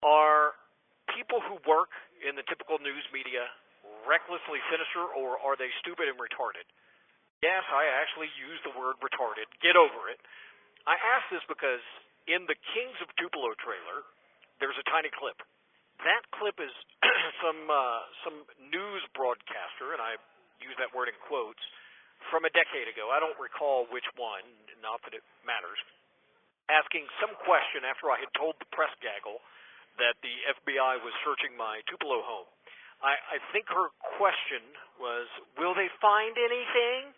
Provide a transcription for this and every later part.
Are people who work in the typical news media recklessly sinister, or are they stupid and retarded? Yes, I actually use the word retarded. Get over it. I ask this because in the Kings of Tupelo trailer, there's a tiny clip. That clip is some news broadcaster, and I use that word in quotes, from a decade ago. I don't recall which one, not that it matters, asking some question after I had told the press gaggle that the FBI was searching my Tupelo home. I think her question was, will they find anything?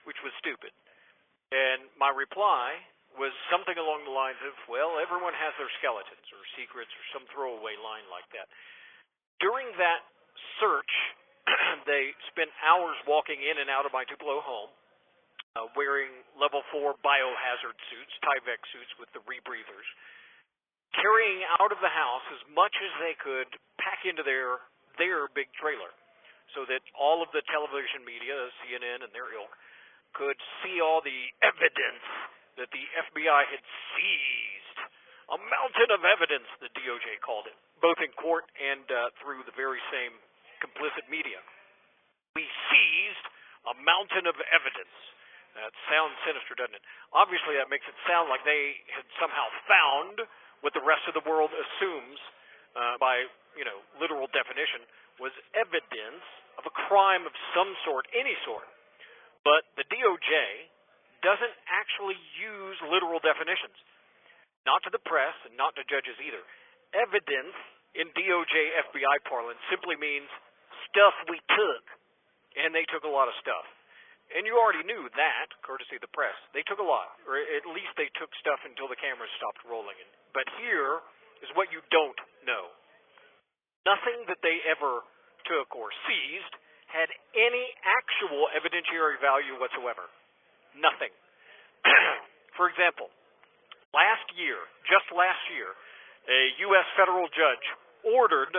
Which was stupid. And my reply was something along the lines of, well, everyone has their skeletons or secrets or some throwaway line like that. During that search, they spent hours walking in and out of my Tupelo home, wearing level 4 biohazard suits, Tyvek suits with the rebreathers, carrying out of the house as much as they could pack into their big trailer so that all of the television media, CNN and their ilk, could see all the evidence that the FBI had seized. A mountain of evidence, the DOJ called it, both in court and through the very same complicit media. We seized a mountain of evidence. That sounds sinister, doesn't it? Obviously, that makes it sound like they had somehow found what the rest of the world assumes, by literal definition, was evidence of a crime of some sort, any sort. But the DOJ doesn't actually use literal definitions. Not to the press and not to judges either. Evidence in DOJ FBI parlance simply means stuff we took. And they took a lot of stuff. And you already knew that, courtesy of the press. They took a lot, or at least they took stuff until the cameras stopped rolling. But here is what you don't know. Nothing that they ever took or seized had any actual evidentiary value whatsoever. Nothing. For example, just last year, a U.S. federal judge ordered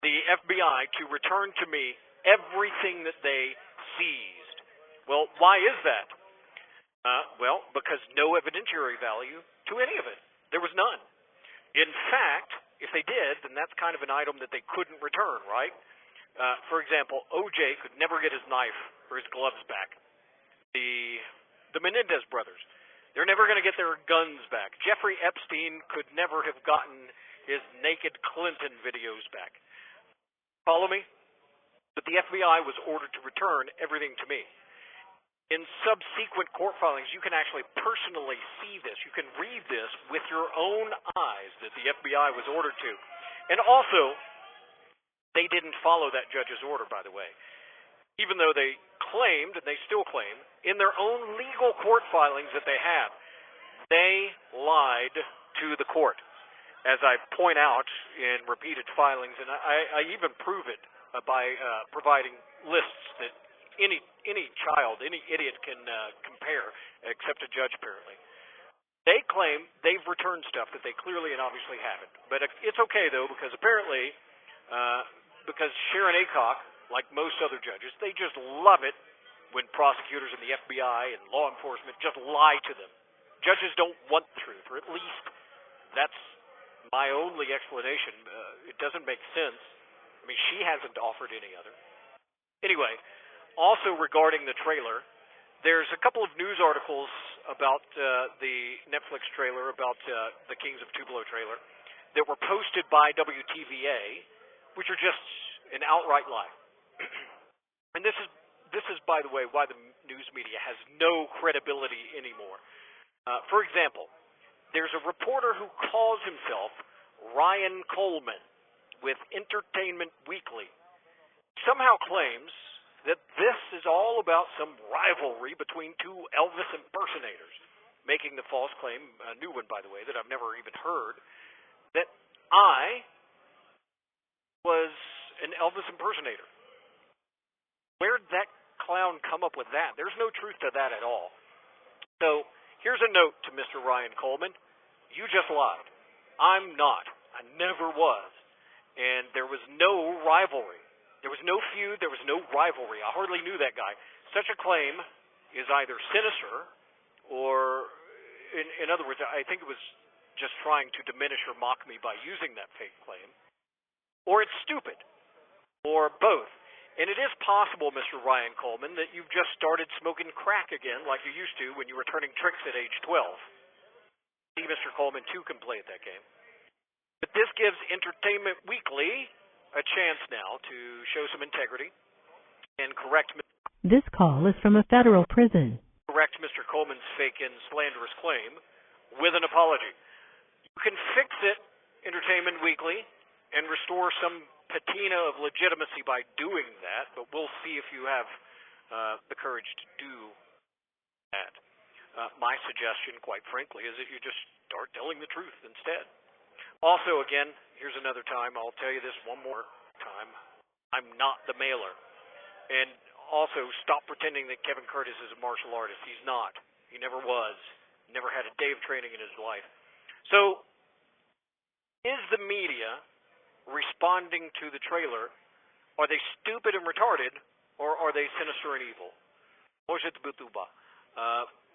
the FBI to return to me everything that they seized. Well, why is that? Well, because no evidentiary value to any of it. There was none. In fact, if they did, then that's kind of an item that they couldn't return, right? For example, O.J. could never get his knife or his gloves back. The Menendez brothers, they're never going to get their guns back. Jeffrey Epstein could never have gotten his naked Clinton videos back. Follow me? But the FBI was ordered to return everything to me. In subsequent court filings, you can actually personally see this. You can read this with your own eyes that the FBI was ordered to. And also, they didn't follow that judge's order, by the way. Even though they claimed, and they still claim, in their own legal court filings that they have, they lied to the court. As I point out in repeated filings, and I even prove it by providing lists that any child, any idiot can compare, except a judge apparently. They claim they've returned stuff that they clearly and obviously haven't. But it's okay, though, because apparently, because Sharon Aycock, like most other judges, they just love it when prosecutors and the FBI and law enforcement just lie to them. Judges don't want the truth, or at least that's my only explanation. It doesn't make sense. I mean, she hasn't offered any other. Anyway, also regarding the trailer, there's a couple of news articles about the Netflix trailer, about the Kings of Tupelo trailer, that were posted by WTVA, which are just an outright lie. And this is, by the way, why the news media has no credibility anymore. For example, there's a reporter who calls himself Ryan Coleman with Entertainment Weekly. Somehow claims that this is all about some rivalry between two Elvis impersonators, making the false claim, a new one, by the way, that I've never even heard, that I was an Elvis impersonator. Where'd that clown come up with that? There's no truth to that at all. So here's a note to Mr. Ryan Coleman. You just lied. I'm not. I never was. And there was no rivalry. There was no feud. There was no rivalry. I hardly knew that guy. Such a claim is either sinister or, in other words, I think it was just trying to diminish or mock me by using that fake claim, or it's stupid, or both. And it is possible, Mr. Ryan Coleman, that you've just started smoking crack again like you used to when you were turning tricks at age 12. See, Mr. Coleman, too, can play at that game. But this gives Entertainment Weekly a chance now to show some integrity and correct This call is from a federal prison. Mr. Coleman's fake and slanderous claim with an apology. You can fix it, Entertainment Weekly, and restore some patina of legitimacy by doing that, but we'll see if you have the courage to do that. My suggestion, quite frankly, is that you just start telling the truth instead. Also, again, here's another time. I'll tell you this one more time. I'm not the mailer. And also, stop pretending that Kevin Curtis is a martial artist. He's not. He never was. Never had a day of training in his life. So, is the media responding to the trailer? Are they stupid and retarded, or are they sinister and evil?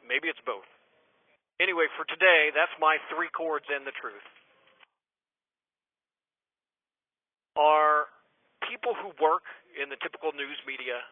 Maybe it's both. Anyway, for today, that's my 3 chords and the truth. Are people who work in the typical news media